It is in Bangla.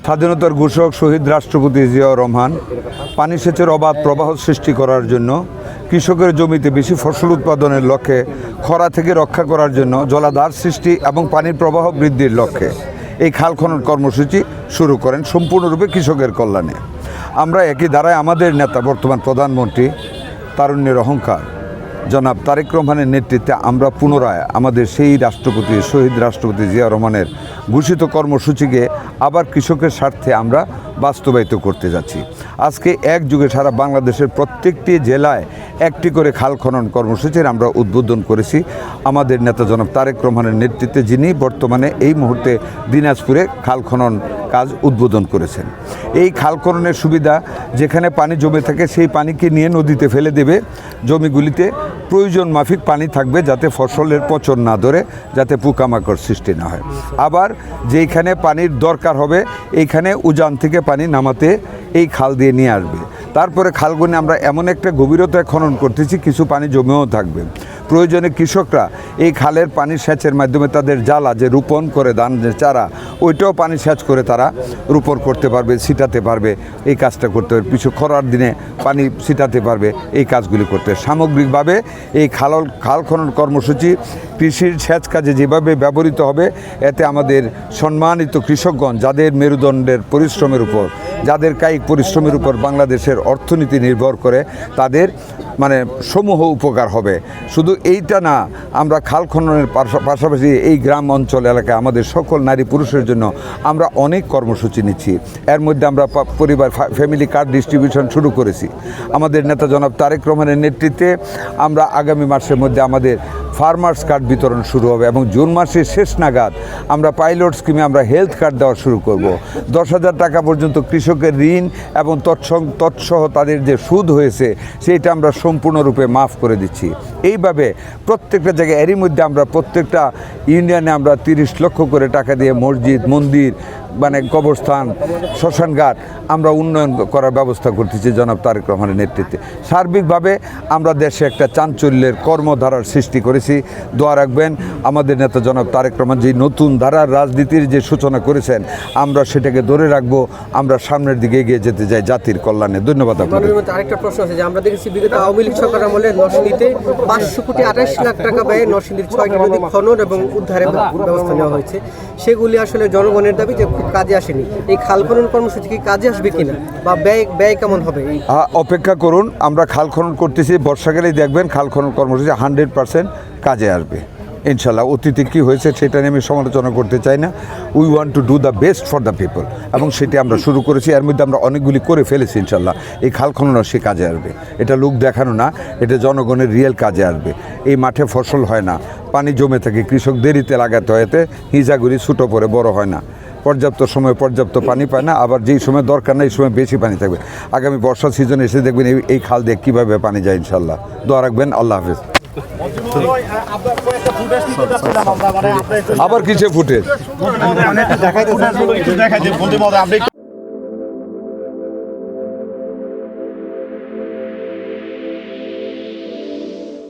স্বাধীনতার ঘোষক শহীদ রাষ্ট্রপতি জিয়াউর রহমান পানি সেচের অবাধ প্রবাহ সৃষ্টি করার জন্য, কৃষকের জমিতে বেশি ফসল উৎপাদনের লক্ষ্যে, খরা থেকে রক্ষা করার জন্য, জলাধার সৃষ্টি এবং পানির প্রবাহ বৃদ্ধির লক্ষ্যে এই খাল খনন কর্মসূচি শুরু করেন সম্পূর্ণরূপে কৃষকের কল্যাণে। আমরা একই ধারায় আমাদের নেতা বর্তমান প্রধানমন্ত্রী তারুণ্যের অহংকার জনাব তারেক রহমানের নেতৃত্বে আমরা পুনরায় আমাদের সেই রাষ্ট্রপতি শহীদ রাষ্ট্রপতি জিয়াউর রহমানের ঘোষিত কর্মসূচিকে আবার কৃষকের স্বার্থে আমরা বাস্তবায়িত করতে যাচ্ছি। আজকে এক যুগে সারা বাংলাদেশের প্রত্যেকটি জেলায় একটি করে খাল খনন কর্মসূচির আমরা উদ্বোধন করেছি আমাদের নেতা জনাব তারেক রহমানের নেতৃত্বে, যিনি বর্তমানে এই মুহূর্তে দিনাজপুরে খাল খনন কাজ উদ্বোধন করেছেন। এই খাল খননের সুবিধা, যেখানে পানি জমে থাকে সেই পানিকে নিয়ে নদীতে ফেলে দেবে, জমিগুলিতে প্রয়োজন মাফিক পানি থাকবে যাতে ফসলের পচন না ধরে, যাতে পোকামাকড় সৃষ্টি না হয়। আবার যেইখানে পানির দরকার হবে এইখানে উজান থেকে পানি নামাতে এই খাল দিয়ে নিয়ে আসবে। তারপরে খালগুলি আমরা এমন একটা গভীরতায় খনন করতেছি কিছু পানি জমেও থাকবে। প্রয়োজনে কৃষকরা এই খালের পানি সেচের মাধ্যমে তাদের জ্বালা যে রোপণ করে ধানের চারা, ওইটাও পানি সেচ করে তারা রোপণ করতে পারবে, ছিটাতে পারবে, এই কাজটা করতে পারবে। কিছু খরার দিনে পানি ছিটাতে পারবে, এই কাজগুলি করতে। সামগ্রিকভাবে এই খাল খনন কর্মসূচি কৃষির সেচ কাজে যেভাবে ব্যবহৃত হবে, এতে আমাদের সম্মানিত কৃষকগণ যাদের মেরুদণ্ডের পরিশ্রমের উপর, যাদের কায়িক পরিশ্রমের উপর বাংলাদেশের অর্থনীতি নির্ভর করে, তাদের সমূহ উপকার হবে। শুধু এইটা না, আমরা খাল খননের পাশাপাশি এই গ্রাম অঞ্চল এলাকায় আমাদের সকল নারী পুরুষের জন্য আমরা অনেক কর্মসূচি নিচ্ছি। এর মধ্যে আমরা পরিবার ফ্যামিলি কার্ড ডিস্ট্রিবিউশন শুরু করেছি আমাদের নেতা জনাব তারেক রহমানের নেতৃত্বে। আমরা আগামী মাসের মধ্যে আমাদের ফার্মার্স কার্ড বিতরণ শুরু হবে এবং জুন মাসের শেষ নাগাদ আমরা পাইলট স্কিমে আমরা হেলথ কার্ড দেওয়া শুরু করব। 10,000 টাকা পর্যন্ত কৃষকের ঋণ এবং তৎসহ তাদের যে সুদ হয়েছে সেইটা আমরা সম্পূর্ণরূপে মাফ করে দিচ্ছি। এইভাবে প্রত্যেকটা জায়গায়, এরই মধ্যে আমরা প্রত্যেকটা ইউনিয়নে আমরা 30 লক্ষ করে টাকা দিয়ে মসজিদ, মন্দির, কবরস্থান, শ্মশানঘাট আমরা উন্নয়ন করার ব্যবস্থা করতেছি জনাব তারেক রহমানের নেতৃত্বে। সার্বিকভাবে আমরা দেশে একটা চাঞ্চল্যের কর্মধারার সৃষ্টি করেছি। দোয়া রাখবেন আমাদের নেতা জনাব তারেক রহমান যে নতুন ধারার রাজনীতির যে সূচনা করেছেন, আমরা সেটাকে ধরে রাখবো, আমরা সামনের দিকে এগিয়ে যেতে চাই জাতির কল্যাণে। ধন্যবাদ আপনাদের। আরেকটা প্রশ্ন আছে যে আমরা দেখেছি বিগত আওয়ামী লীগ সরকার আমলে নরসিংদীতে 528 লাখ টাকা ব্যয়ে নরসিংদীর 6টি নদী খনন এবং উদ্ধারের ব্যবস্থা নেওয়া হয়েছে। সেগুলি আসলে জনগণের দাবি যে খুব কাজে আসেনি। এই খাল খনন কর্মসূচি কি কাজে আসবে কিনা বা ব্যয় কেমন হবে? অপেক্ষা করুন, আমরা খাল খনন করতেছি, বর্ষাকালেই দেখবেন খাল খনন কর্মসূচি 100% কাজে আসবে ইনশাল্লাহ। অতীতে কী হয়েছে সেটা নিয়ে আমি সমালোচনা করতে চাই না। We want to do the best for the people, এবং সেটি আমরা শুরু করেছি। এর মধ্যে আমরা অনেকগুলি করে ফেলেছি ইনশাল্লাহ। এই খাল খননও সে কাজে আসবে। এটা লোক দেখানো না, এটা জনগণের রিয়েল কাজে আসবে। এই মাঠে ফসল হয় না, পানি জমে থাকে, কৃষক দেরিতে লাগাতে হয়, এতে হিজাগুড়ি ছোটো পরে বড় হয় না, পর্যাপ্ত সময় পর্যাপ্ত পানি পায় না, আবার যেই সময় দরকার না এই সময় বেশি পানি থাকবে। আগামী বর্ষা সিজনে এসে দেখবেন এই খাল দিয়ে কীভাবে পানি যায় ইনশাল্লাহ। দোয়া রাখবেন। আল্লাহ হাফেজ। আবার কিসে ফুটেজ?